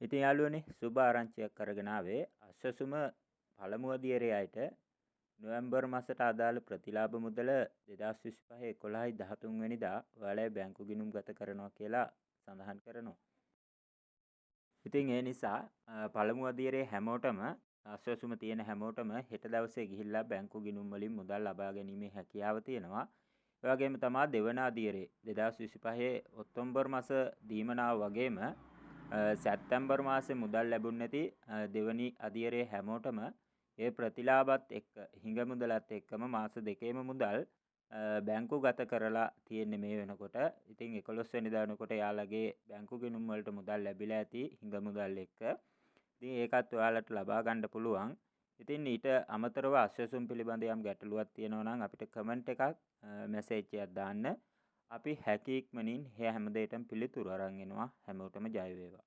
ඉතින් යාළුවනේ සුබ ආරංචියක් අරගෙන ආවේ අශ්වසුම පළමු අදියරේ අයට නොවැම්බර් මාසට අදාළ ප්‍රතිලාභ මුදල 2025 11යි 13 වෙනිදා ඔයාලගේ බැංකු ගිණුම් ගත කරනවා කියලා සඳහන් කරනවා. ඉතින් ඒ නිසා පළමු අදියරේ හැමෝටම අශ්වසුම තියෙන හැමෝටම හෙට දවසේ ගිහිල්ලා බැංකු ගිණුම් වලින් මුදල් ලබා ගැනීමේ හැකියාව තියෙනවා. ඒ වගේම තමයි දෙවන අදියරේ 2025 ඔක්තෝබර් මාස දීමනාව වගේම සැප්තැම්බර් මාසේ මුදල් ලැබුණ නැති දෙවනි අදියරේ හැමෝටම ඒ ප්‍රතිලාභත් එක්ක හිඟ මුදලත් එක්කම මාස දෙකේම මුදල් බැංකු ගත කරලා තියෙන්නේ මේ වෙනකොට. ඉතින් 11 වෙනිදා වෙනකොට යාළගේ බැංකු ගිණුම් වලට මුදල් ලැබිලා ඇති හිඟ මුදල් එක්ක. ඉතින් ඒකත් ඔයාලට ලබා ගන්න පුළුවන්. ඉතින් ඊට අමතරව අශ්වසුම් පිළිබඳ යම් ගැටලුවක් තියෙනවා නම් අපිට කමෙන්ට් එකක් මැසේජ් එකක් දාන්න. අපි හැකි ඉක්මනින් හැම දෙයකටම පිළිතුරු අරන් එනවා. හැමෝටම ජය වේවා.